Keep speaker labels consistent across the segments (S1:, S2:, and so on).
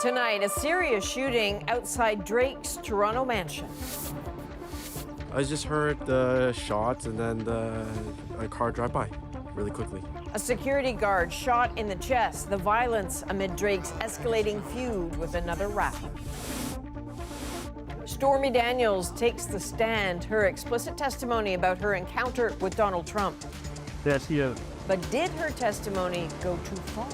S1: Tonight, a serious shooting outside Drake's Toronto mansion.
S2: I just heard the shots and then a car drive by really quickly.
S1: A security guard shot in the chest. The violence amid Drake's escalating feud with another rapper. Stormy Daniels takes the stand. Her explicit testimony about her encounter with Donald Trump.
S3: That's you.
S1: But did her testimony go too far?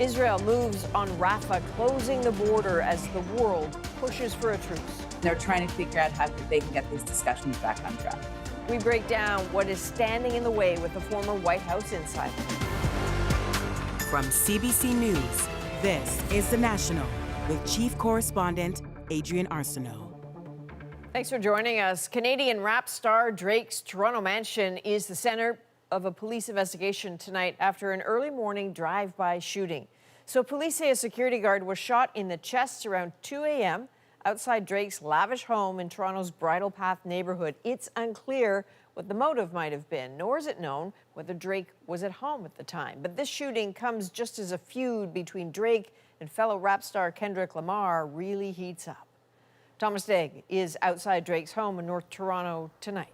S1: Israel moves on Rafah, closing the border as the world pushes for a truce.
S4: They're trying to figure out how they can get these discussions back on track.
S1: We break down what is standing in the way with the former White House insider.
S5: From CBC News, this is The National with Chief Correspondent Adrian Arsenault.
S1: Thanks for joining us. Canadian rap star Drake's Toronto mansion is the center of a police investigation tonight after an early morning drive-by shooting. So police say a security guard was shot in the chest around 2 a.m. outside Drake's lavish home in Toronto's Bridle Path neighborhood. It's unclear what the motive might have been, nor is it known whether Drake was at home at the time. But this shooting comes just as a feud between Drake and fellow rap star Kendrick Lamar really heats up. Thomas Degg is outside Drake's home in North Toronto tonight.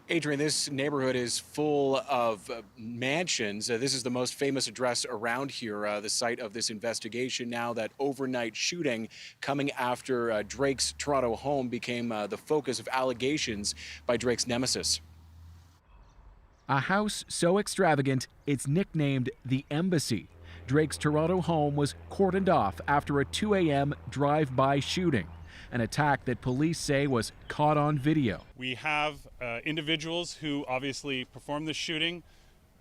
S6: Adrian, this neighborhood is full of mansions. This is the most famous address around here, the site of this investigation. Now that overnight shooting coming after Drake's Toronto home became the focus of allegations by Drake's nemesis.
S7: A house so extravagant, it's nicknamed the Embassy. Drake's Toronto home was cordoned off after a 2 a.m. drive-by shooting, an attack that police say was caught on video.
S8: We have individuals who obviously performed the shooting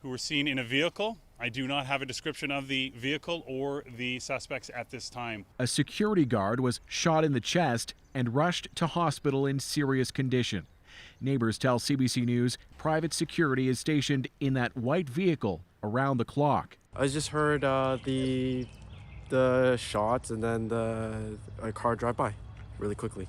S8: who were seen in a vehicle. I do not have a description of the vehicle or the suspects at this time.
S7: A security guard was shot in the chest and rushed to hospital in serious condition. Neighbors tell CBC News private security is stationed in that white vehicle around the clock.
S2: I just heard the shots and then a car drive by really quickly.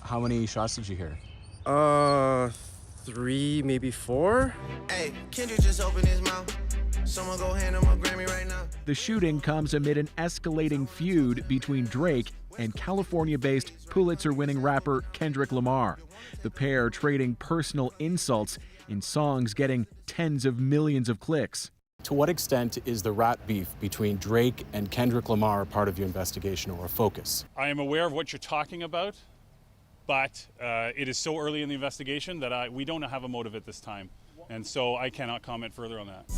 S9: How many shots did you hear?
S2: 3, maybe 4.
S10: Hey, Kendrick just opened his mouth. Someone go hand him a Grammy right now.
S7: The shooting comes amid an escalating feud between Drake and California-based Pulitzer-winning rapper Kendrick Lamar. The pair trading personal insults in songs getting tens of millions of clicks.
S9: To what extent is the rap beef between Drake and Kendrick Lamar part of your investigation or a focus?
S8: I am aware of what you're talking about, but it is so early in the investigation that we don't have a motive at this time. And so I cannot comment further on that.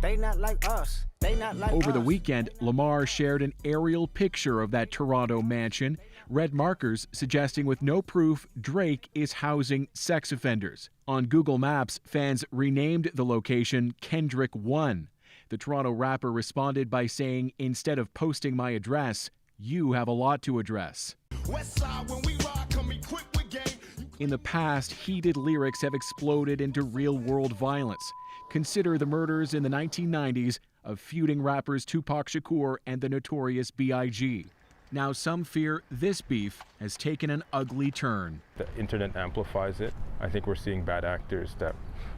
S11: They not like us. They not like
S7: Over
S11: us.
S7: the weekend, Lamar shared an aerial picture of that Toronto mansion, red markers suggesting with no proof Drake is housing sex offenders. On Google Maps, fans renamed the location Kendrick 1. The Toronto rapper responded by saying, instead of posting my address, you have a lot to address.
S10: Westside, when we ride, come equipped with game.
S7: In the past, heated lyrics have exploded into real-world violence. Consider the murders in the 1990s of feuding rappers Tupac Shakur and the notorious B.I.G. Now some fear this beef has taken an ugly turn.
S12: The internet amplifies it. I think we're seeing bad actors that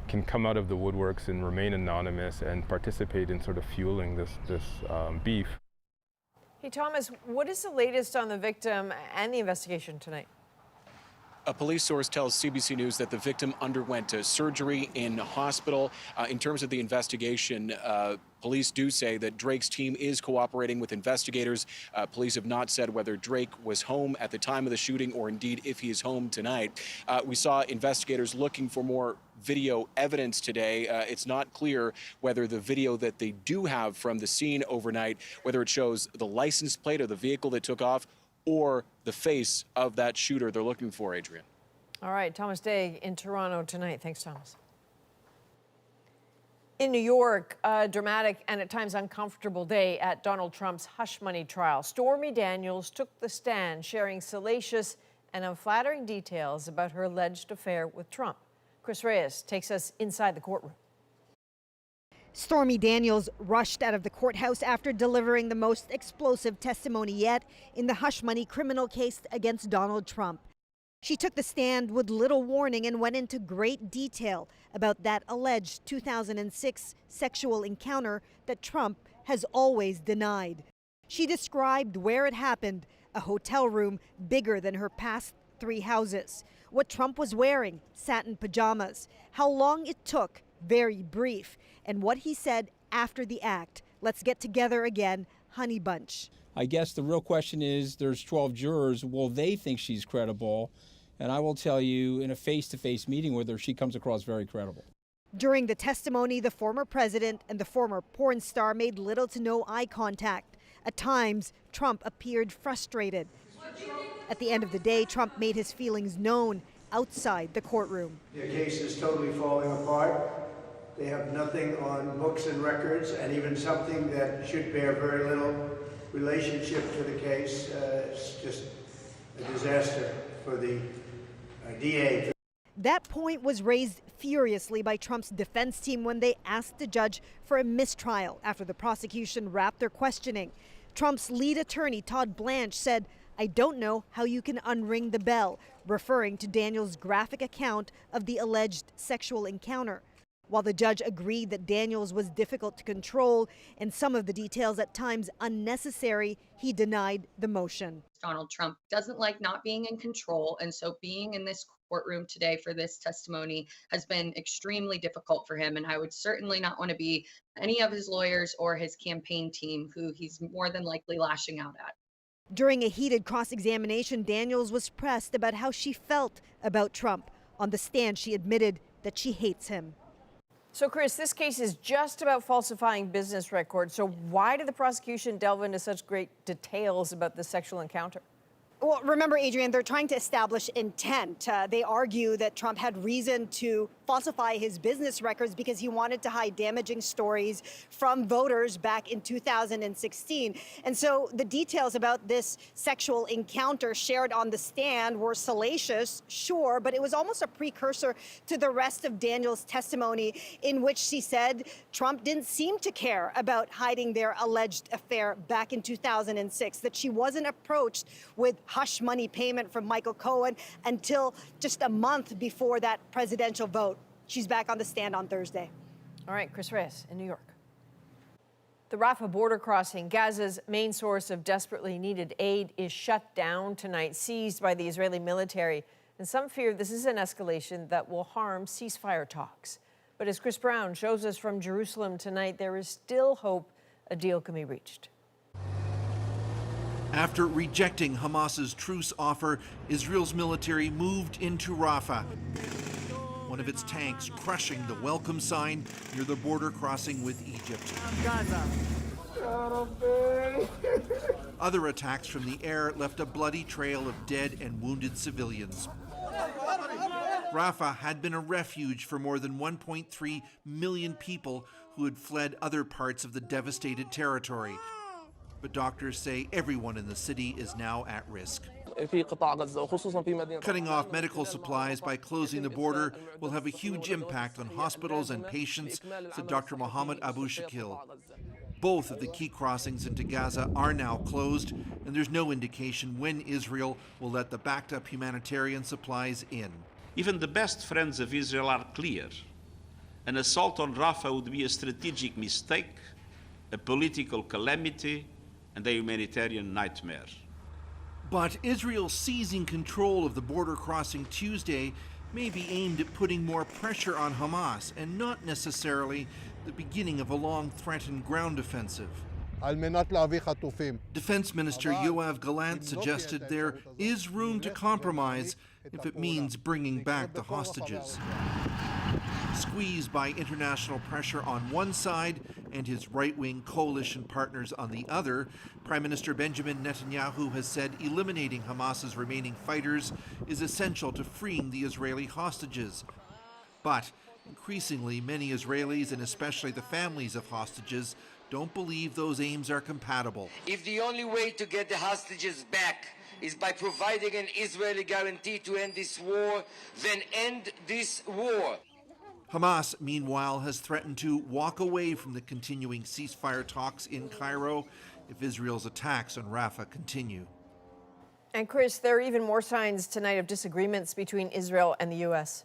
S12: can come out of the woodworks and remain anonymous and participate in sort of fueling this beef.
S1: Hey, Thomas, what is the latest on the victim and the investigation tonight?
S6: A police source tells CBC News that the victim underwent surgery in hospital. In terms of the investigation, police do say that Drake's team is cooperating with investigators. Police have not said whether Drake was home at the time of the shooting or indeed if he is home tonight. We saw investigators looking for more video evidence today. It's not clear whether the video that they do have from the scene overnight, whether it shows the license plate of the vehicle that took off or the face of that shooter they're looking for, Adrian.
S1: All right, Thomas Degg in Toronto tonight. Thanks, Thomas. In New York, a dramatic and at times uncomfortable day at Donald Trump's hush money trial. Stormy Daniels took the stand, sharing salacious and unflattering details about her alleged affair with Trump. Chris Reyes takes us inside the courtroom.
S13: Stormy Daniels rushed out of the courthouse after delivering the most explosive testimony yet in the hush money criminal case against Donald Trump. She took the stand with little warning and went into great detail about that alleged 2006 sexual encounter that Trump has always denied. She described where it happened, a hotel room bigger than her past 3 houses. What Trump was wearing, satin pajamas. How long it took, very brief. And what he said after the act. Let's get together again, honey bunch.
S3: I guess the real question is, there's 12 jurors, will they think she's credible? And I will tell you, in a face-to-face meeting with her, she comes across very credible.
S13: During the testimony, the former president and the former porn star made little to no eye contact. At times, Trump appeared frustrated. At the end of the day, Trump made his feelings known outside the courtroom.
S14: Their case is totally falling apart. They have nothing on books and records, and even something that should bear very little relationship to the case. It's just a disaster for the DA.
S13: That point was raised furiously by Trump's defense team when they asked the judge for a mistrial after the prosecution wrapped their questioning. Trump's lead attorney, Todd Blanche, said, "I don't know how you can unring the bell," referring to Daniels' graphic account of the alleged sexual encounter. While the judge agreed that Daniels was difficult to control and some of the details at times unnecessary, he denied the motion.
S15: Donald Trump doesn't like not being in control, and so being in this courtroom today for this testimony has been extremely difficult for him, and I would certainly not want to be any of his lawyers or his campaign team who he's more than likely lashing out at.
S13: During a heated cross-examination, Daniels was pressed about how she felt about Trump. On the stand, she admitted that she hates him.
S1: So, Chris, this case is just about falsifying business records. So why did the prosecution delve into such great details about the sexual encounter?
S13: Well, remember, Adrian, they're trying to establish intent. They argue that Trump had reason to falsify his business records because he wanted to hide damaging stories from voters back in 2016. And so the details about this sexual encounter shared on the stand were salacious, sure, but it was almost a precursor to the rest of Daniels' testimony, in which she said Trump didn't seem to care about hiding their alleged affair back in 2006, that she wasn't approached with hush money payment from Michael Cohen until just a month before that presidential vote. She's back on the stand on Thursday.
S1: All right, Chris Reyes in New York. The Rafah border crossing, Gaza's main source of desperately needed aid, is shut down tonight, seized by the Israeli military. And some fear this is an escalation that will harm ceasefire talks. But as Chris Brown shows us from Jerusalem tonight, there is still hope a deal can be reached.
S16: After rejecting Hamas's truce offer, Israel's military moved into Rafah, one of its tanks crushing the welcome sign near the border crossing with Egypt. Other attacks from the air left a bloody trail of dead and wounded civilians. Rafah had been a refuge for more than 1.3 million people who had fled other parts of the devastated territory. But doctors say everyone in the city is now at risk. Cutting off medical supplies by closing the border will have a huge impact on hospitals and patients, said Dr. Mohammed Abu Shakil. Both of the key crossings into Gaza are now closed, and there's no indication when Israel will let the backed-up humanitarian supplies in.
S17: Even the best friends of Israel are clear. An assault on Rafah would be a strategic mistake, a political calamity, and a humanitarian nightmare.
S16: But Israel seizing control of the border crossing Tuesday may be aimed at putting more pressure on Hamas and not necessarily the beginning of a long-threatened ground offensive. Defense Minister Yoav Gallant suggested there is room to compromise if it means bringing back the hostages. Squeezed by international pressure on one side and his right-wing coalition partners on the other, Prime Minister Benjamin Netanyahu has said eliminating Hamas's remaining fighters is essential to freeing the Israeli hostages. But increasingly, many Israelis, and especially the families of hostages, don't believe those aims are compatible.
S18: If the only way to get the hostages back is by providing an Israeli guarantee to end this war, then end this war.
S16: Hamas, meanwhile, has threatened to walk away from the continuing ceasefire talks in Cairo if Israel's attacks on Rafah continue.
S1: And Chris, there are even more signs tonight of disagreements between Israel and the U.S.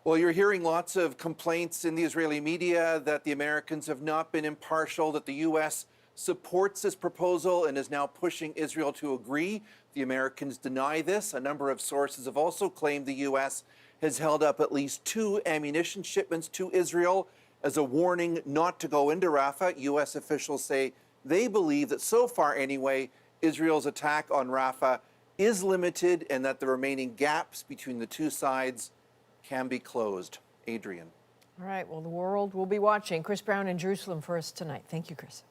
S16: Well, you're hearing lots of complaints in the Israeli media that the Americans have not been impartial, that the U.S. supports this proposal and is now pushing Israel to agree. The Americans deny this. A number of sources have also claimed the U.S. has held up at least 2 ammunition shipments to Israel as a warning not to go into Rafah. U.S. officials say they believe that so far anyway, Israel's attack on Rafah is limited and that the remaining gaps between the two sides can be closed. Adrian.
S1: All right, well, the world will be watching. Chris Brown in Jerusalem for us tonight. Thank you, Chris.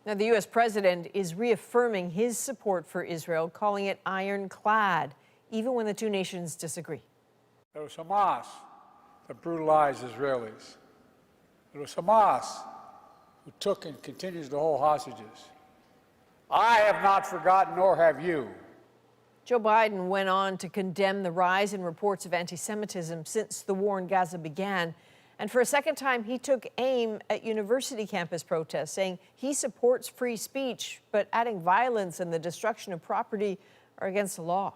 S1: Now, the U.S. president is reaffirming his support for Israel, calling it ironclad, even when the two nations disagree.
S19: It was Hamas that brutalized Israelis. It was Hamas who took and continues to hold hostages. I have not forgotten, nor have you.
S1: Joe Biden went on to condemn the rise in reports of anti-Semitism since the war in Gaza began. And for a second time, he took aim at university campus protests, saying he supports free speech, but adding violence and the destruction of property are against the law.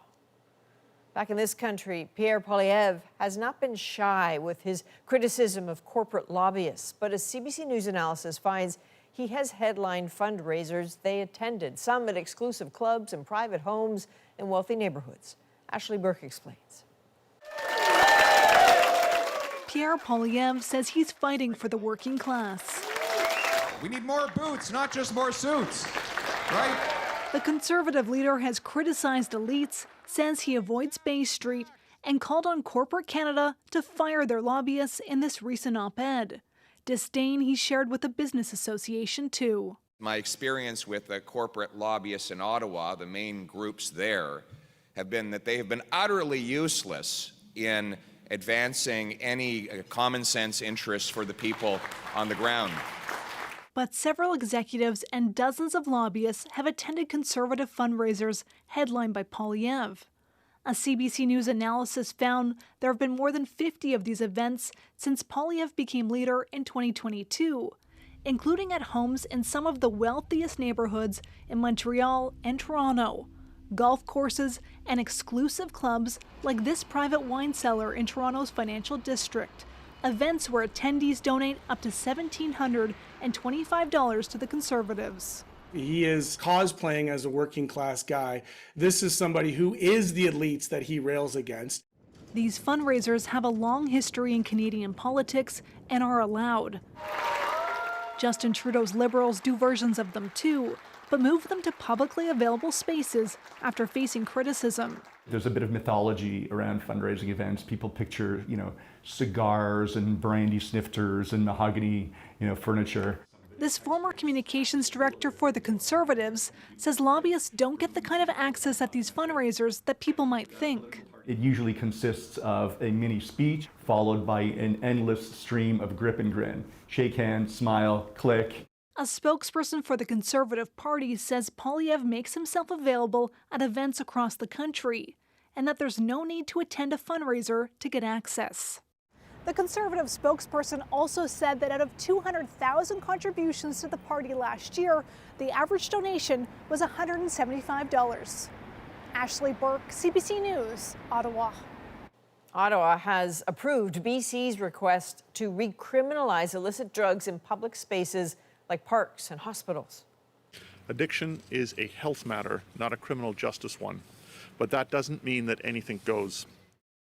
S1: Back in this country, Pierre Poilievre has not been shy with his criticism of corporate lobbyists, but as CBC News analysis finds, he has headlined fundraisers they attended, some at exclusive clubs and private homes in wealthy neighborhoods. Ashley Burke explains.
S20: Pierre Poilievre says he's fighting for the working class.
S21: We need more boots, not just more suits, right?
S20: The Conservative leader has criticized elites, says he avoids Bay Street, and called on corporate Canada to fire their lobbyists in this recent op-ed. Disdain he shared with the Business Association, too.
S22: My experience with the corporate lobbyists in Ottawa, the main groups there, have been that they have been utterly useless in advancing any common sense interests for the people on the ground.
S20: But several executives and dozens of lobbyists have attended Conservative fundraisers headlined by Poilievre. A CBC News analysis found there have been more than 50 of these events since Poilievre became leader in 2022, including at homes in some of the wealthiest neighborhoods in Montreal and Toronto, golf courses, and exclusive clubs like this private wine cellar in Toronto's financial district, events where attendees donate up to $1,725 to the Conservatives.
S23: He is cosplaying as a working class guy. This is somebody who is the elites that he rails against.
S20: These fundraisers have a long history in Canadian politics and are allowed. Justin Trudeau's Liberals do versions of them too, but move them to publicly available spaces after facing criticism.
S24: There's a bit of mythology around fundraising events. People picture, cigars and brandy snifters and mahogany, furniture.
S20: This former communications director for the Conservatives says lobbyists don't get the kind of access at these fundraisers that people might think.
S24: It usually consists of a mini speech followed by an endless stream of grip and grin. Shake hands, smile, click.
S20: A spokesperson for the Conservative Party says Poilievre makes himself available at events across the country and that there's no need to attend a fundraiser to get access. The Conservative spokesperson also said that out of 200,000 contributions to the party last year, the average donation was $175. Ashley Burke, CBC News, Ottawa.
S1: Ottawa has approved BC's request to recriminalize illicit drugs in public spaces like parks and hospitals.
S25: Addiction is a health matter, not a criminal justice one. But that doesn't mean that anything goes.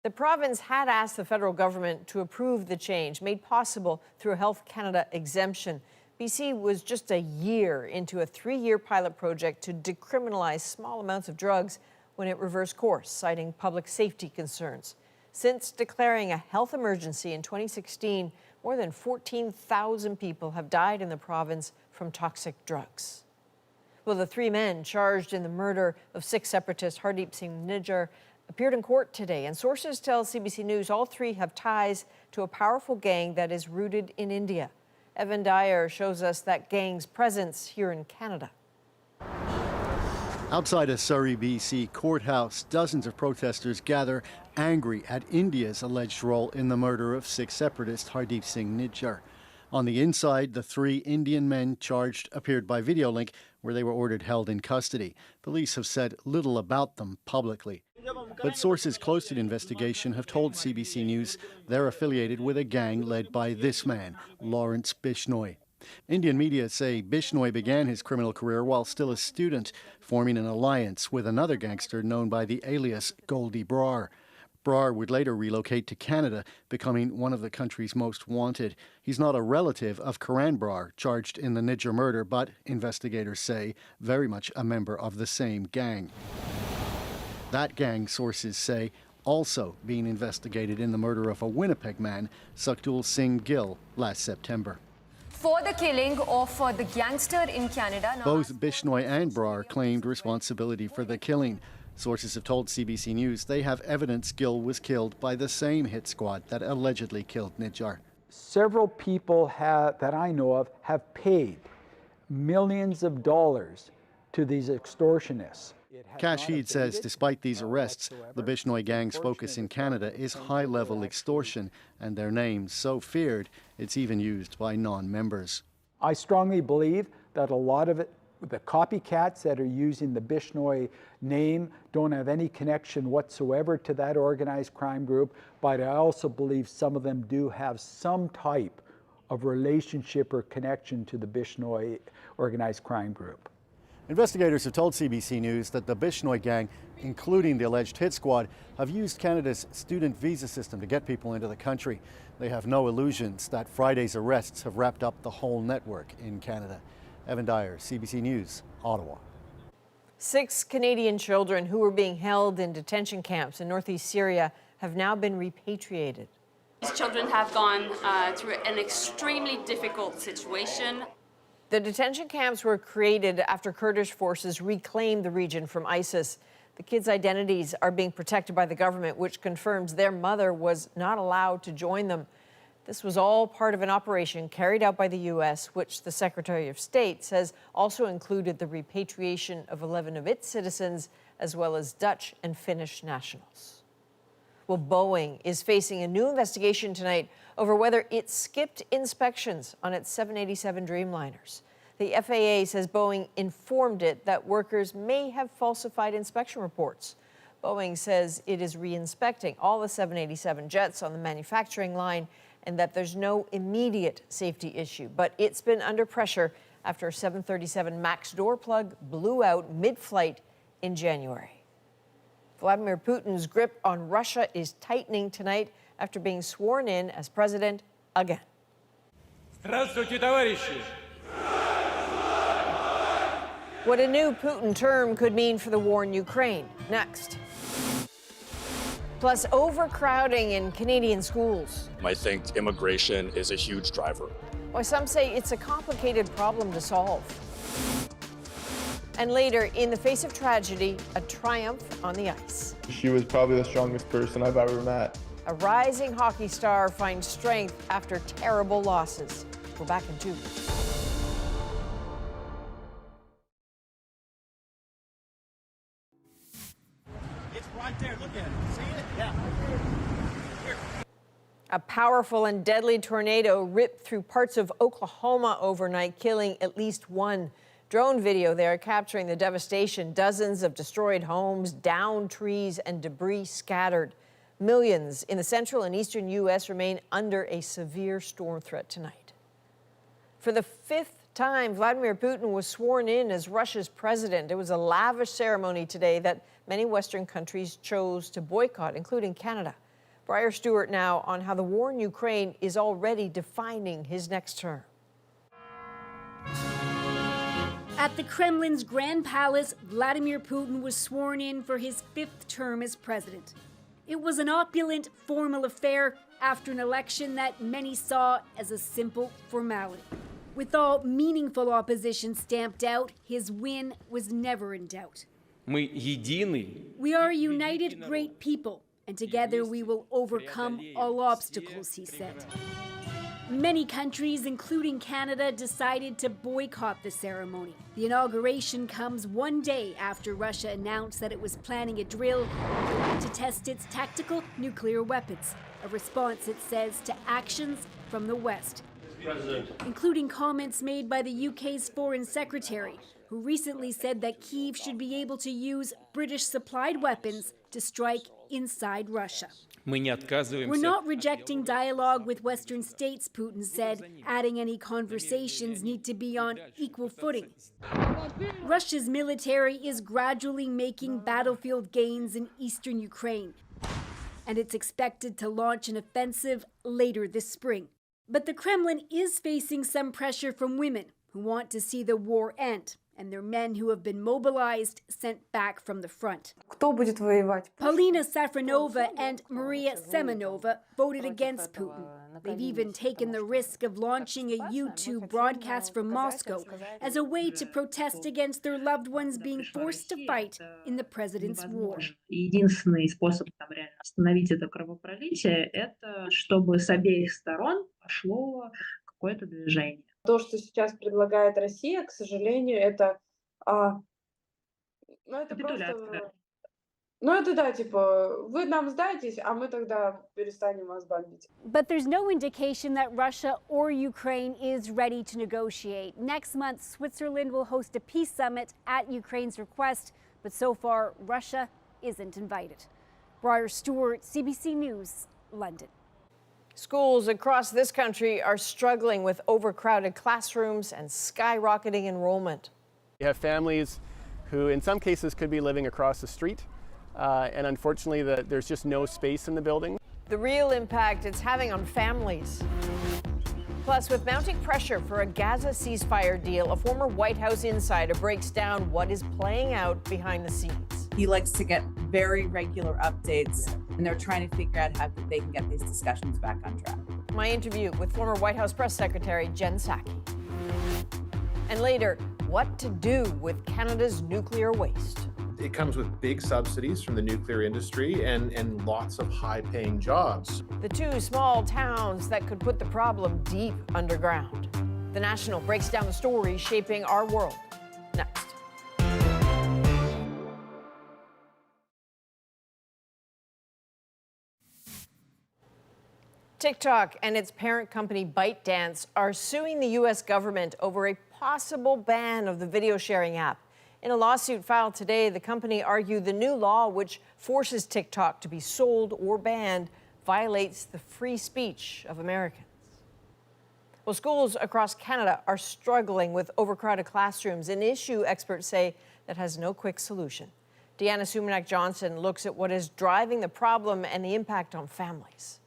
S1: The province had asked the federal government to approve the change, made possible through a Health Canada exemption. BC was just a year into a 3-year pilot project to decriminalize small amounts of drugs when it reversed course, citing public safety concerns. Since declaring a health emergency in 2016, more than 14,000 people have died in the province from toxic drugs. Well, the 3 men charged in the murder of 6 separatists, Hardeep Singh Nijjar, appeared in court today, and sources tell CBC News all 3 have ties to a powerful gang that is rooted in India. Evan Dyer shows us that gang's presence here in Canada.
S26: Outside a Surrey, BC courthouse, dozens of protesters gather, angry at India's alleged role in the murder of 6 separatists, Hardeep Singh Nijjar. On the inside, the 3 Indian men charged appeared by video link, where they were ordered held in custody. Police have said little about them publicly. But sources close to the investigation have told CBC News they're affiliated with a gang led by this man, Lawrence Bishnoi. Indian media say Bishnoi began his criminal career while still a student, forming an alliance with another gangster known by the alias Goldie Brar. Brar would later relocate to Canada, becoming one of the country's most wanted. He's not a relative of Karan Brar, charged in the Nijjar murder, but investigators say very much a member of the same gang. That gang, sources say, also being investigated in the murder of a Winnipeg man, Sukhtul Singh Gill, last September.
S2: For the killing of the gangster in Canada.
S26: Both Bishnoi and Brar claimed responsibility for the killing. Sources have told CBC News they have evidence Gill was killed by the same hit squad that allegedly killed Nijjar.
S4: Several people that I know of have paid millions of dollars to these extortionists.
S26: Kashid says despite these arrests, the Bishnoi gang's focus in Canada is high-level extortion, and their name's so feared it's even used by non-members.
S4: I strongly believe that a lot of it, the copycats that are using the Bishnoi name, don't have any connection whatsoever to that organized crime group, but I also believe some of them do have some type of relationship or connection to the Bishnoi organized crime group.
S26: Investigators have told CBC News that the Bishnoi gang, including the alleged hit squad, have used Canada's student visa system to get people into the country. They have no illusions that Friday's arrests have wrapped up the whole network in Canada. Evan Dyer, CBC News, Ottawa.
S1: 6 Canadian children who were being held in detention camps in northeast Syria have now been repatriated.
S5: These children have gone through an extremely difficult situation.
S1: The detention camps were created after Kurdish forces reclaimed the region from ISIS. The kids' identities are being protected by the government, which confirms their mother was not allowed to join them. This was all part of an operation carried out by the U.S., which the Secretary of State says also included the repatriation of 11 of its citizens, as well as Dutch and Finnish nationals. Well, Boeing is facing a new investigation tonight over whether it skipped inspections on its 787 Dreamliners. The FAA says Boeing informed it that workers may have falsified inspection reports. Boeing says it is re-inspecting all the 787 jets on the manufacturing line and that there's no immediate safety issue. But it's been under pressure after a 737 MAX door plug blew out mid-flight in January. Vladimir Putin's grip on Russia is tightening tonight after being sworn in as president again. What a new Putin term could mean for the war in Ukraine. Next. Plus, overcrowding in Canadian schools.
S8: I think immigration is a huge driver.
S1: Why some say it's a complicated problem to solve. And later, in the face of tragedy, a triumph on the ice.
S9: She was probably the strongest person I've ever met.
S1: A rising hockey star finds strength after terrible losses. We're back in 2 weeks.
S9: It's right there. Look at it. See it? Yeah.
S1: A powerful and deadly tornado ripped through parts of Oklahoma overnight, killing at least 1. Drone video there capturing the devastation. Dozens of destroyed homes, downed trees, and debris scattered. Millions in the central and eastern U.S. remain under a severe storm threat tonight. For the 5th time, Vladimir Putin was sworn in as Russia's president. It was a lavish ceremony today that many Western countries chose to boycott, including Canada. Briar Stewart now on how the war in Ukraine is already defining his next term.
S11: At the Kremlin's Grand Palace, Vladimir Putin was sworn in for his 5th term as president. It was an opulent, formal affair after an election that many saw as a simple formality. With all meaningful opposition stamped out, his win was never in doubt. We are a united, great people, and together we will overcome all obstacles, he said. Many countries, including Canada, decided to boycott the ceremony. The inauguration comes one day after Russia announced that it was planning a drill to test its tactical nuclear weapons, a response, it says, to actions from the West. including comments made by the UK's Foreign Secretary, who recently said that Kyiv should be able to use British-supplied weapons to strike inside Russia. We're not rejecting dialogue with Western states, Putin said, adding any conversations need to be on equal footing. Russia's military is gradually making battlefield gains in eastern Ukraine, and it's expected to launch an offensive later this spring. But the Kremlin is facing some pressure from women who want to see the war end, and their men who have been mobilized sent back from the front. Polina Safronova and Maria Semenova voted against Putin. They've even taken the risk of launching a YouTube broadcast from Moscow as a way to protest against their loved ones being forced to fight in the president's war.
S3: Единственный способ реально остановить это кровопролитие – это чтобы с обеих сторон пошло какое-то движение.
S6: То, что сейчас предлагает Россия, к сожалению, это, это просто, это да, типа, вы нам сдайтесь, а мы тогда перестанем вас бомбить.
S11: But there's no indication that Russia or Ukraine is ready to negotiate. Next month, Switzerland will host a peace summit at Ukraine's request, but so far, Russia isn't invited. Briar Stewart, CBC News, London.
S1: Schools across this country are struggling with overcrowded classrooms and skyrocketing enrollment.
S7: You have families who in some cases could be living across the street, and unfortunately there's just no space in the building.
S1: The real impact it's having on families. Plus, with mounting pressure for a Gaza ceasefire deal, a former White House insider breaks down what is playing out behind the scenes.
S10: He likes to get very regular updates, and they're trying to figure out how they can get these discussions back on track.
S1: My interview with former White House press secretary Jen Psaki. And later, what to do with Canada's nuclear waste.
S12: It comes with big subsidies from the nuclear industry and lots of high-paying jobs.
S1: The two small towns that could put the problem deep underground. The National breaks down the stories shaping our world. Next. TikTok and its parent company ByteDance are suing the U.S. government over a possible ban of the video sharing app. In a lawsuit filed today, the company argued the new law, which forces TikTok to be sold or banned, violates the free speech of Americans. Well, schools across Canada are struggling with overcrowded classrooms, an issue experts say that has no quick solution. Deanna Sumanac-Johnson looks at what is driving the problem and the impact on families.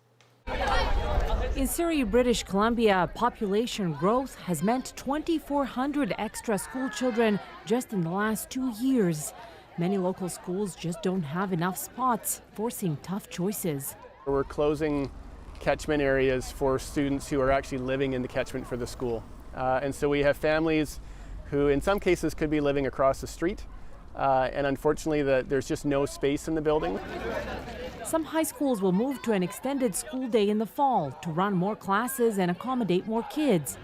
S14: In Surrey, British Columbia, population growth has meant 2,400 extra school children just in the last 2 years. Many local schools just don't have enough spots, forcing tough choices.
S7: We're closing catchment areas for students who are actually living in the catchment for the school. And so we have families who in some cases could be living across the street. And unfortunately, there's just no space in the building.
S14: Some high schools will move to an extended school day in the fall to run more classes and accommodate more kids,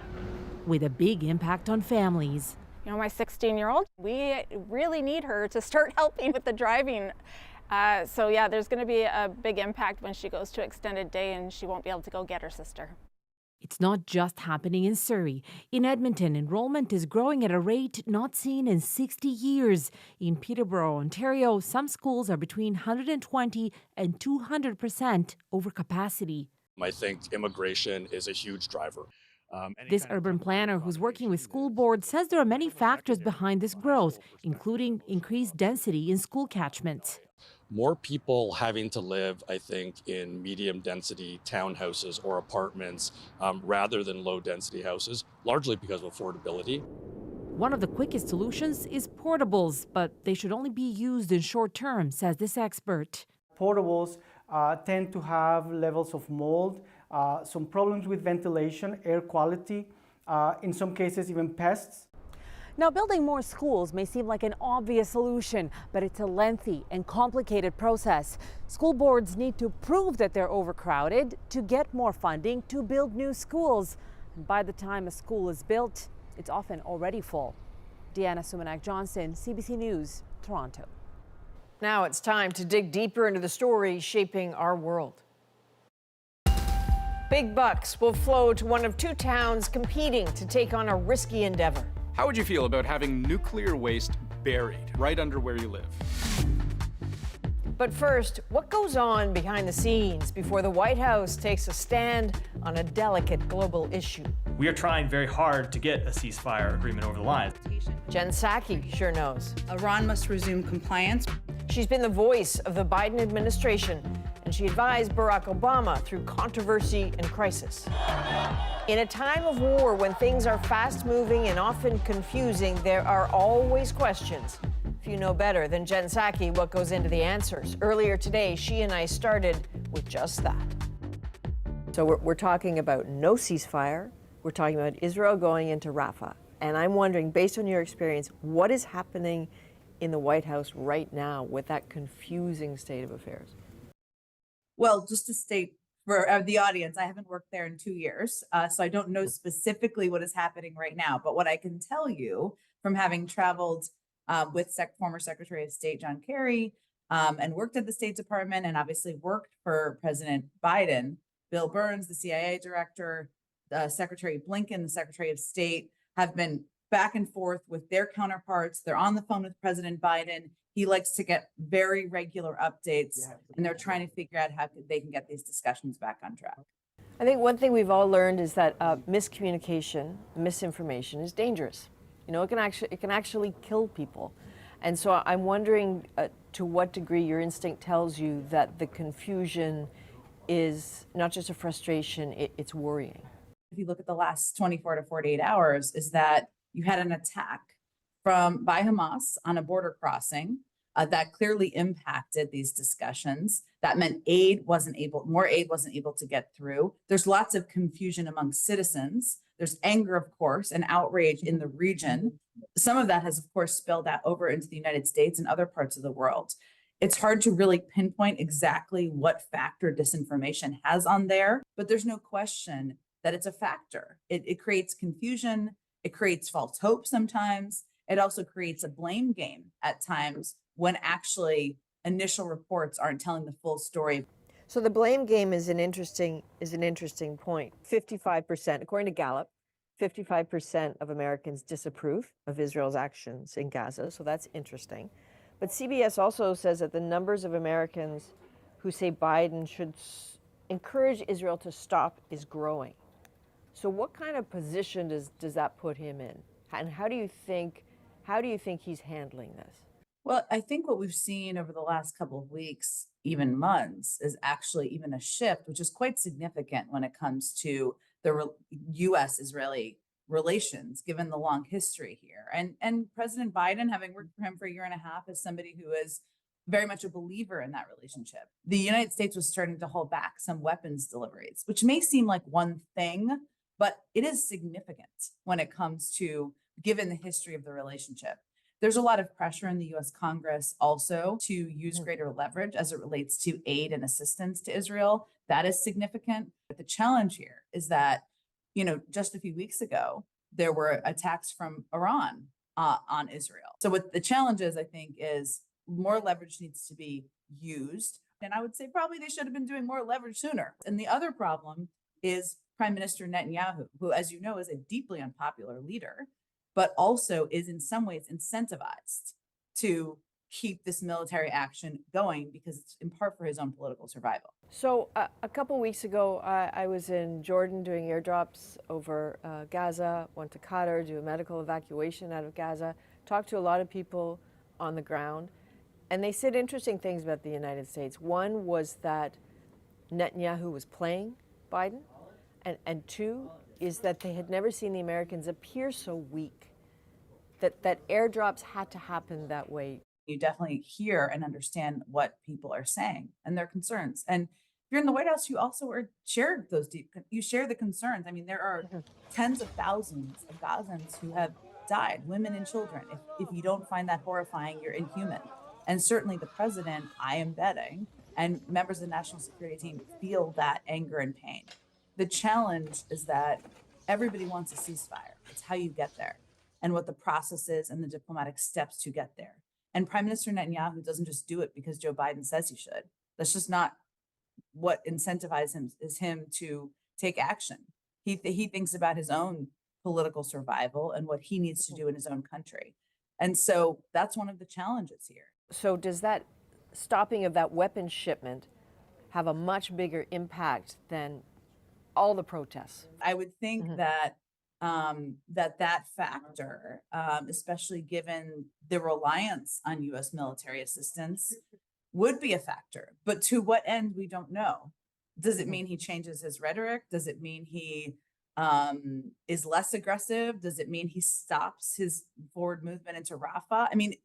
S14: with a big impact on families.
S27: You know, my 16-year-old, we really need her to start helping with the driving. So yeah, there's going to be a big impact when she goes to extended day and she won't be able to go get her sister.
S14: It's not just happening in Surrey. In Edmonton, enrollment is growing at a rate not seen in 60 years. In Peterborough, Ontario, some schools are between 120 and 200% over capacity.
S8: I think immigration is a huge driver.
S14: This urban planner who's working with school boards says there are many factors behind this growth, including increased density in school catchments.
S8: More people having to live, I think, in medium density townhouses or apartments rather than low density houses, largely because of affordability.
S14: One of the quickest solutions is portables, but they should only be used in short term, says this expert.
S28: Portables tend to have levels of mold, some problems with ventilation, air quality, in some cases even pests.
S14: Now, building more schools may seem like an obvious solution, but it's a lengthy and complicated process. School boards need to prove that they're overcrowded to get more funding to build new schools. And by the time a school is built, it's often already full. Deanna Sumanac-Johnson, CBC News, Toronto.
S1: Now it's time to dig deeper into the stories shaping our world. Big bucks will flow to one of two towns competing to take on a risky endeavor.
S13: How would you feel about having nuclear waste buried right under where you live?
S1: But first, what goes on behind the scenes before the White House takes a stand on a delicate global issue?
S15: We are trying very hard to get a ceasefire agreement over the line.
S1: Jen Psaki sure knows.
S10: Iran must resume compliance.
S1: She's been the voice of the Biden administration, and she advised Barack Obama through controversy and crisis. In a time of war, when things are fast-moving and often confusing, there are always questions. Few know better than Jen Psaki what goes into the answers. Earlier today, she and I started with just that. So we're talking about no ceasefire. We're talking about Israel going into Rafah. And I'm wondering, based on your experience, what is happening in the White House right now with that confusing state of affairs?
S10: Well, just to state for the audience, I haven't worked there in 2 years, so I don't know specifically what is happening right now. But what I can tell you from having traveled with former Secretary of State John Kerry and worked at the State Department and obviously worked for President Biden, Bill Burns, the CIA director, Secretary Blinken, the Secretary of State, have been back and forth with their counterparts. They're on the phone with President Biden. He likes to get very regular updates, and they're trying to figure out how they can get these discussions back on track.
S1: I think one thing we've all learned is that miscommunication, misinformation is dangerous. You know, it can actually kill people. And so I'm wondering to what degree your instinct tells you that the confusion is not just a frustration, it's worrying.
S10: If you look at the last 24 to 48 hours, is that you had an attack by Hamas on a border crossing that clearly impacted these discussions. That meant more aid wasn't able to get through. There's lots of confusion among citizens. There's anger, of course, and outrage in the region. Some of that has, of course, spilled out over into the United States and other parts of the world. It's hard to really pinpoint exactly what factor disinformation has on there, but there's no question that it's a factor. It creates confusion. It creates false hope sometimes. It also creates a blame game at times when actually initial reports aren't telling the full story.
S1: So the blame game is an interesting point. 55%, according to Gallup, 55% of Americans disapprove of Israel's actions in Gaza. So that's interesting. But CBS also says that the numbers of Americans who say Biden should encourage Israel to stop is growing. So what kind of position does that put him in? And how do you think he's handling this?
S10: Well, I think what we've seen over the last couple of weeks, even months, is actually even a shift, which is quite significant when it comes to the U.S.-Israeli relations, given the long history here. And President Biden, having worked for him for a year and a half, is somebody who is very much a believer in that relationship. The United States was starting to hold back some weapons deliveries, which may seem like one thing, but it is significant when it comes to, given the history of the relationship. There's a lot of pressure in the US Congress also to use greater leverage as it relates to aid and assistance to Israel. That is significant. But the challenge here is that, just a few weeks ago, there were attacks from Iran on Israel. So what the challenge is, I think, is more leverage needs to be used. And I would say probably they should have been doing more leverage sooner. And the other problem is Prime Minister Netanyahu, who, as you know, is a deeply unpopular leader, but also is in some ways incentivized to keep this military action going because it's in part for his own political survival.
S1: So a couple weeks ago, I was in Jordan doing airdrops over Gaza, went to Qatar, do a medical evacuation out of Gaza, talked to a lot of people on the ground, and they said interesting things about the United States. One was that Netanyahu was playing Biden, and two is that they had never seen the Americans appear so weak, that airdrops had to happen that way.
S10: You definitely hear and understand what people are saying and their concerns. And if you're in the White House, you also share the concerns. I mean, there are tens of thousands of Gazans who have died, women and children. If you don't find that horrifying, you're inhuman. And certainly the president, I am betting, and members of the national security team feel that anger and pain. The challenge is that everybody wants a ceasefire. It's how you get there and what the process is and the diplomatic steps to get there. And Prime Minister Netanyahu doesn't just do it because Joe Biden says he should. That's just not what incentivizes him to take action. He thinks about his own political survival and what he needs to do in his own country. And so that's one of the challenges here.
S1: So does that stopping of that weapons shipment have a much bigger impact than all the protests?
S10: I would think that that factor, especially given the reliance on U.S. military assistance, would be a factor. But to what end, we don't know. Does it mean he changes his rhetoric? Does it mean he is less aggressive? Does it mean he stops his forward movement into Rafah? I mean,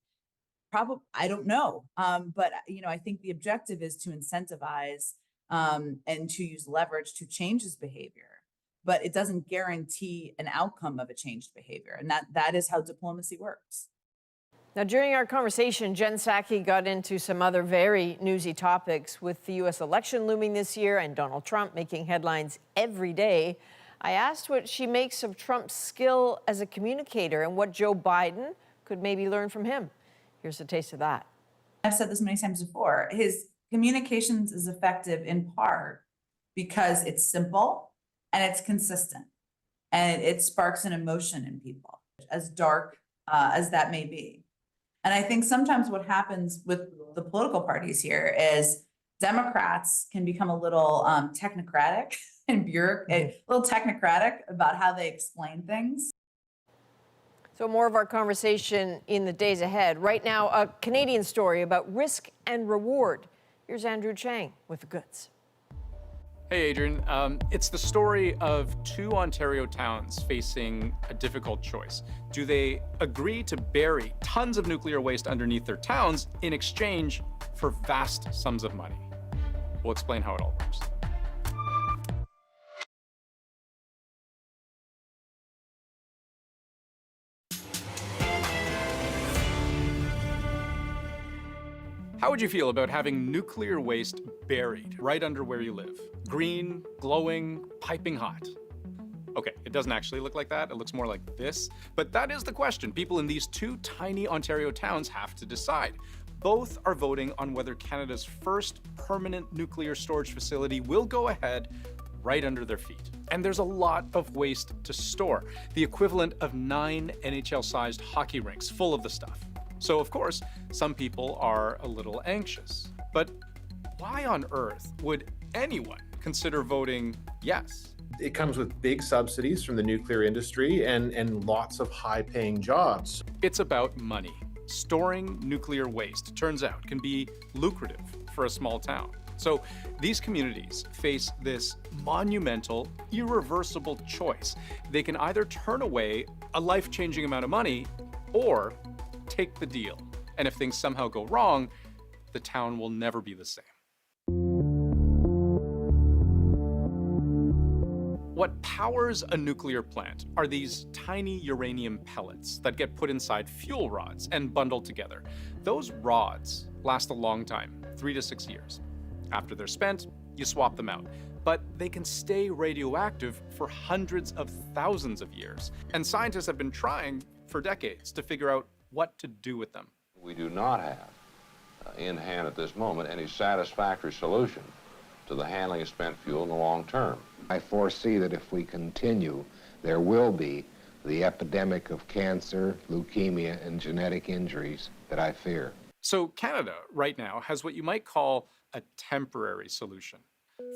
S10: probably, I don't know. But, I think the objective is to incentivize and to use leverage to change his behavior. But it doesn't guarantee an outcome of a changed behavior. And that is how diplomacy works.
S1: Now, during our conversation, Jen Psaki got into some other very newsy topics with the U.S. election looming this year and Donald Trump making headlines every day. I asked what she makes of Trump's skill as a communicator and what Joe Biden could maybe learn from him. Here's a taste of that.
S10: I've said this many times before. His communications is effective in part because it's simple and it's consistent and it sparks an emotion in people, as dark as that may be. And I think sometimes what happens with the political parties here is Democrats can become a little technocratic and a little technocratic about how they explain things.
S1: So more of our conversation in the days ahead. Right now, a Canadian story about risk and reward. Here's Andrew Chang with the goods.
S13: Hey, Adrian. It's the story of two Ontario towns facing a difficult choice. Do they agree to bury tons of nuclear waste underneath their towns in exchange for vast sums of money? We'll explain how it all works. How would you feel about having nuclear waste buried right under where you live? Green, glowing, piping hot. Okay, it doesn't actually look like that. It looks more like this. But that is the question people in these two tiny Ontario towns have to decide. Both are voting on whether Canada's first permanent nuclear storage facility will go ahead right under their feet. And there's a lot of waste to store, the equivalent of 9 NHL-sized hockey rinks full of the stuff. So, of course, some people are a little anxious. But why on earth would anyone consider voting yes?
S12: It comes with big subsidies from the nuclear industry and lots of high-paying jobs.
S13: It's about money. Storing nuclear waste, turns out, can be lucrative for a small town. So these communities face this monumental, irreversible choice. They can either turn away a life-changing amount of money or take the deal. And if things somehow go wrong, the town will never be the same. What powers a nuclear plant are these tiny uranium pellets that get put inside fuel rods and bundled together. Those rods last a long time, 3 to 6 years. After they're spent, you swap them out. But they can stay radioactive for hundreds of thousands of years. And scientists have been trying for decades to figure out what to do with them.
S16: We do not have in hand at this moment any satisfactory solution to the handling of spent fuel in the long term.
S17: I foresee that if we continue, there will be the epidemic of cancer, leukemia, and genetic injuries that I fear.
S13: So Canada right now has what you might call a temporary solution.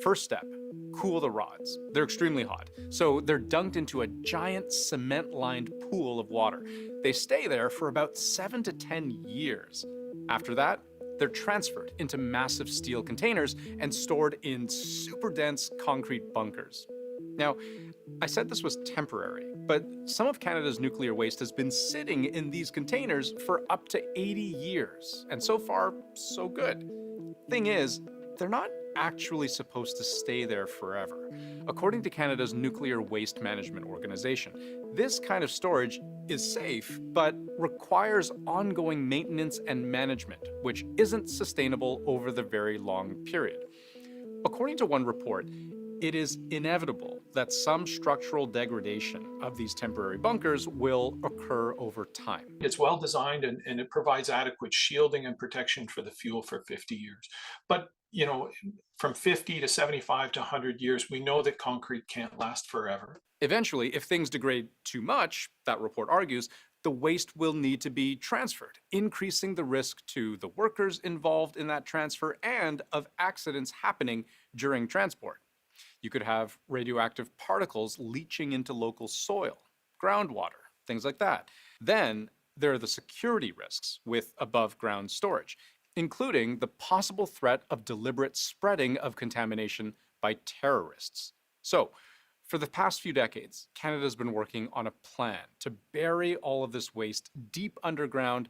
S13: First step, cool the rods. They're extremely hot, so they're dunked into a giant cement-lined pool of water. They stay there for about 7 to 10 years. After that, they're transferred into massive steel containers and stored in super dense concrete bunkers. Now, I said this was temporary, but some of Canada's nuclear waste has been sitting in these containers for up to 80 years, and so far, so good. Thing is, they're not actually supposed to stay there forever. According to Canada's Nuclear Waste Management Organization, this kind of storage is safe, but requires ongoing maintenance and management, which isn't sustainable over the very long period. According to one report, it is inevitable that some structural degradation of these temporary bunkers will occur over time.
S18: It's well designed and it provides adequate shielding and protection for the fuel for 50 years. But you know, from 50 to 75 to 100 years, we know that concrete can't last forever.
S13: Eventually, if things degrade too much, that report argues, the waste will need to be transferred, increasing the risk to the workers involved in that transfer and of accidents happening during transport. You could have radioactive particles leaching into local soil, groundwater, things like that. Then there are the security risks with above-ground storage, including the possible threat of deliberate spreading of contamination by terrorists. So, for the past few decades, Canada's been working on a plan to bury all of this waste deep underground,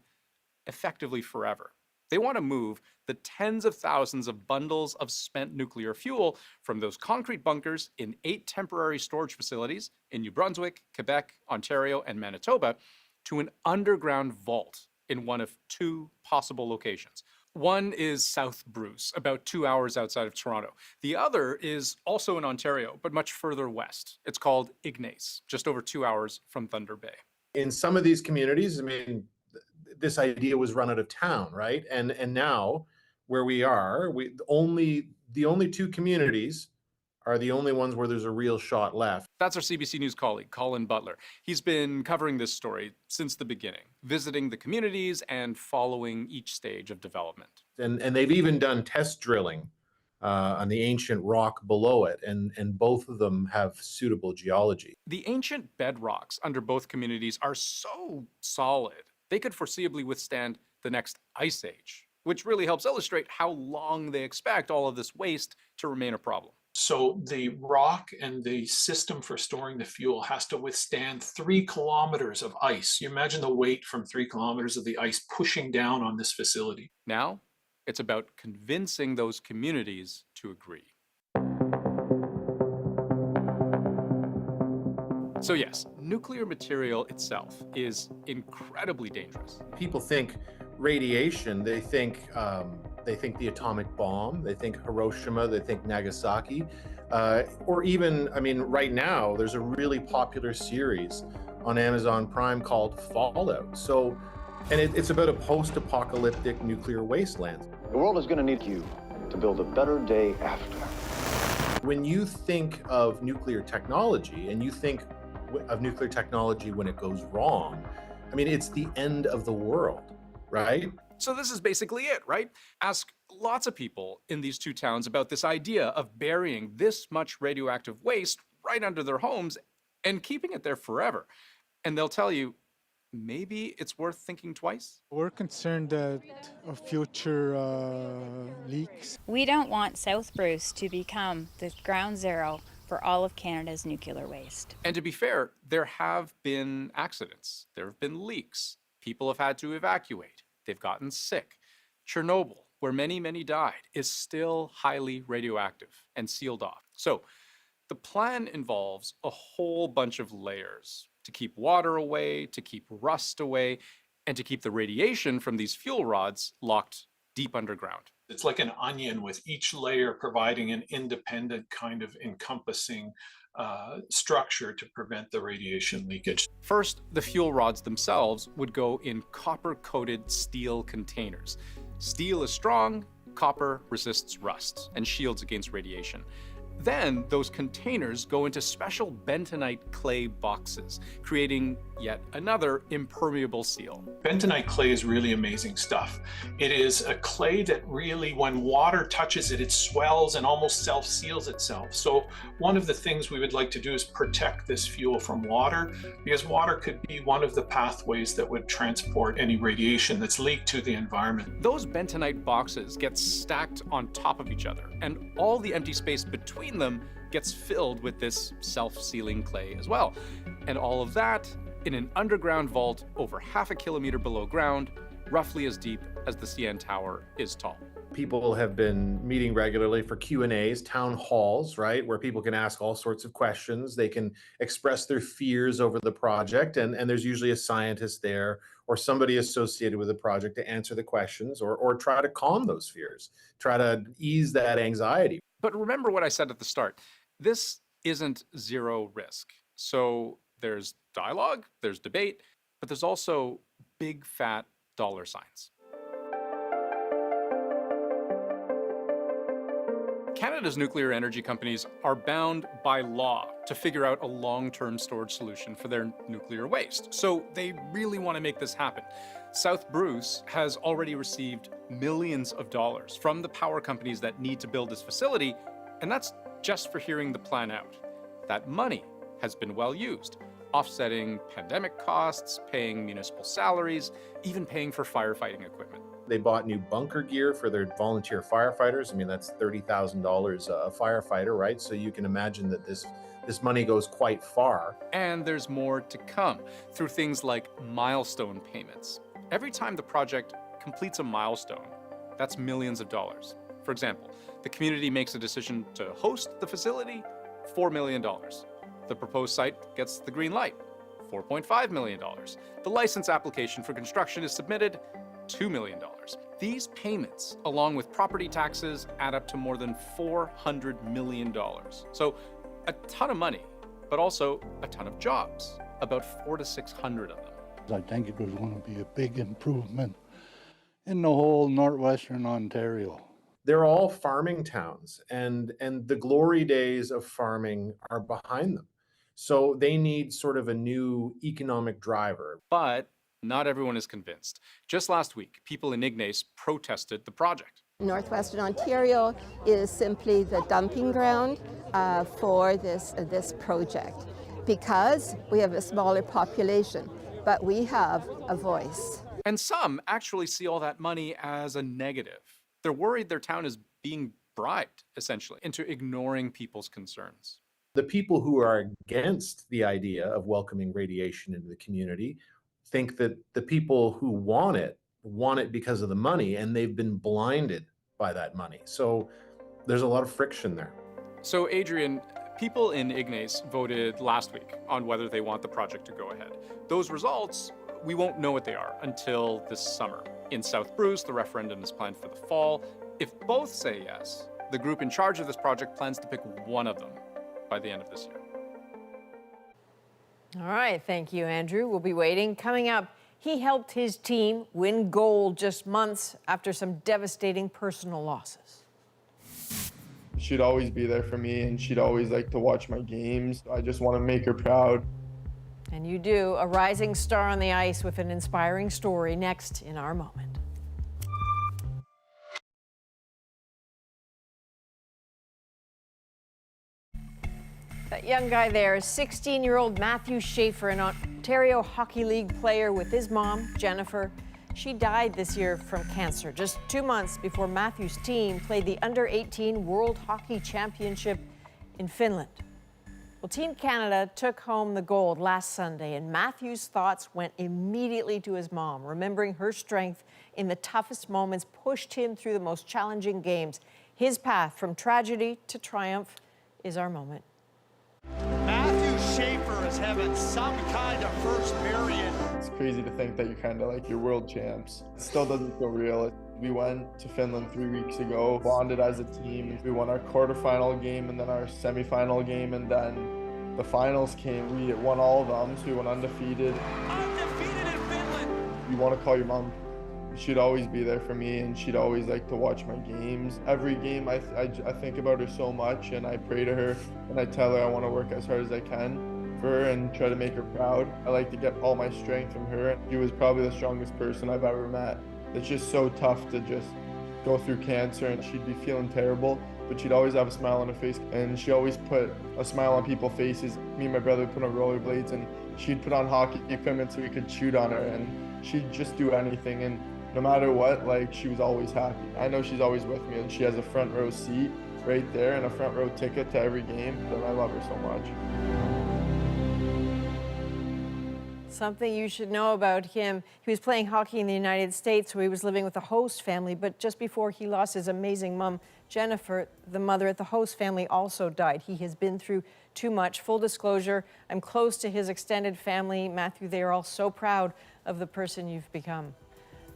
S13: effectively forever. They want to move the tens of thousands of bundles of spent nuclear fuel from those concrete bunkers in 8 temporary storage facilities in New Brunswick, Quebec, Ontario, and Manitoba to an underground vault in one of 2 possible locations. One is South Bruce, about 2 hours outside of Toronto. The other is also in Ontario, but much further west. It's called Ignace, just over 2 hours from Thunder Bay.
S12: In some of these communities, I mean, this idea was run out of town, right? And now where we are, the only 2 communities are the only ones where there's a real shot left.
S13: That's our CBC News colleague, Colin Butler. He's been covering this story since the beginning, visiting the communities and following each stage of development.
S12: And they've even done test drilling on the ancient rock below it, and both of them have suitable geology.
S13: The ancient bedrocks under both communities are so solid, they could foreseeably withstand the next ice age, which really helps illustrate how long they expect all of this waste to remain a problem.
S18: So the rock and the system for storing the fuel has to withstand 3 kilometers of ice. You imagine the weight from 3 kilometers of the ice pushing down on this facility.
S13: Now, it's about convincing those communities to agree. So yes, nuclear material itself is incredibly dangerous.
S12: People think radiation, they think the atomic bomb, they think Hiroshima, they think Nagasaki, or even, I mean, right now, there's a really popular series on Amazon Prime called Fallout. So, and it's about a post-apocalyptic nuclear wasteland.
S19: The world is going to need you to build a better day after.
S12: When you think of nuclear technology, and you think of nuclear technology when it goes wrong, I mean, it's the end of the world, right?
S13: So this is basically it, right? Ask lots of people in these 2 towns about this idea of burying this much radioactive waste right under their homes and keeping it there forever. And they'll tell you, maybe it's worth thinking twice.
S20: We're concerned that of future leaks.
S21: We don't want South Bruce to become the ground zero for all of Canada's nuclear waste.
S13: And to be fair, there have been accidents. There have been leaks. People have had to evacuate. They've gotten sick. Chernobyl, where many, many died, is still highly radioactive and sealed off. So the plan involves a whole bunch of layers to keep water away, to keep rust away, and to keep the radiation from these fuel rods locked deep underground.
S18: It's like an onion with each layer providing an independent kind of encompassing structure to prevent the radiation leakage.
S13: First, the fuel rods themselves would go in copper-coated steel containers. Steel is strong, copper resists rust and shields against radiation. Then those containers go into special bentonite clay boxes, creating yet another impermeable seal.
S18: Bentonite clay is really amazing stuff. It is a clay that really, when water touches it, it swells and almost self-seals itself. So one of the things we would like to do is protect this fuel from water, because water could be one of the pathways that would transport any radiation that's leaked to the environment.
S13: Those bentonite boxes get stacked on top of each other, and all the empty space between them gets filled with this self-sealing clay as well. And all of that in an underground vault over half a kilometer below ground, roughly as deep as the CN Tower is tall.
S12: People have been meeting regularly for Q&As, town halls, right, where people can ask all sorts of questions. They can express their fears over the project, and there's usually a scientist there or somebody associated with the project to answer the questions or try to calm those fears, try to ease that anxiety.
S13: But remember what I said at the start. This isn't zero risk. So there's dialogue, there's debate, but there's also big fat dollar signs. Canada's nuclear energy companies are bound by law to figure out a long-term storage solution for their nuclear waste. So they really want to make this happen. South Bruce has already received millions of dollars from the power companies that need to build this facility, and that's just for hearing the plan out. That money has been well used, offsetting pandemic costs, paying municipal salaries, even paying for firefighting equipment.
S12: They bought new bunker gear for their volunteer firefighters. I mean, that's $30,000 a firefighter, right? So you can imagine that this money goes quite far.
S13: And there's more to come through things like milestone payments. Every time the project completes a milestone, that's millions of dollars. For example, the community makes a decision to host the facility, $4 million. The proposed site gets the green light, $4.5 million. The license application for construction is submitted, $2 million. These payments, along with property taxes, add up to more than $400 million. So a ton of money, but also a ton of jobs, about 400 to 600 of them.
S2: I think it was going to be a big improvement in the whole northwestern Ontario.
S12: They're all farming towns, and the glory days of farming are behind them. So they need sort of a new economic driver.
S13: But not everyone is convinced. Just last week, people in Ignace protested the project.
S4: Northwestern Ontario is simply the dumping ground for this project because we have a smaller population, but we have a voice.
S13: And some actually see all that money as a negative. They're worried their town is being bribed, essentially, into ignoring people's concerns.
S12: The people who are against the idea of welcoming radiation into the community think that the people who want it because of the money, and they've been blinded by that money. So there's a lot of friction there.
S13: So Adrian, people in Ignace voted last week on whether they want the project to go ahead. Those results, we won't know what they are until this summer. In South Bruce, the referendum is planned for the fall. If both say yes, the group in charge of this project plans to pick one of them by the end of this year.
S1: All right, thank you, Andrew. We'll be waiting. Coming up, he helped his team win gold just months after some devastating personal losses.
S9: She'd always be there for me, and she'd always like to watch my games. I just want to make her proud.
S1: And you do, a rising star on the ice with an inspiring story next in our moment. That young guy there is 16-year-old Matthew Schaefer, an Ontario Hockey League player with his mom, Jennifer. She died this year from cancer, just 2 months before Matthew's team played the Under-18 World Hockey Championship in Finland. Well, Team Canada took home the gold last Sunday, and Matthew's thoughts went immediately to his mom. Remembering her strength in the toughest moments pushed him through the most challenging games. His path from tragedy to triumph is our moment.
S9: Matthew Schaefer is having some kind of first period. It's crazy to think that you're kind of like your world champs. It still doesn't feel real. We went to Finland 3 weeks ago, bonded as a team. We won our quarterfinal game and then our semifinal game, and then the finals came. We won all of them, so we went undefeated. Undefeated in Finland!
S2: You want to call your mom? She'd always be there for me, and she'd always like to watch my games. Every game, I think about her so much, and I pray to her, and I tell her I want to work as hard as I can for her and try to make her proud. I like to get all my strength from her. She was probably the strongest person I've ever met. It's just so tough to just go through cancer, and she'd be feeling terrible, but she'd always have a smile on her face, and she always put a smile on people's faces. Me and my brother would put on rollerblades, and she'd put on hockey equipment so we could shoot on her, and she'd just do anything. And no matter what, like, she was always happy. I know she's always with me, and she has a front row seat right there and a front row ticket to every game, and I love her so much.
S1: Something you should know about him, he was playing hockey in the United States, so he was living with a host family, but just before he lost his amazing mom, Jennifer, the mother at the host family, also died. He has been through too much. Full disclosure, I'm close to his extended family. Matthew, they are all so proud of the person you've become.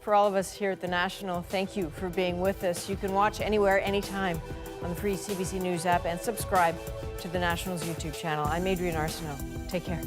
S1: For all of us here at The National, thank you for being with us. You can watch anywhere, anytime on the free CBC News app and subscribe to The National's YouTube channel. I'm Adrienne Arsenault. Take care.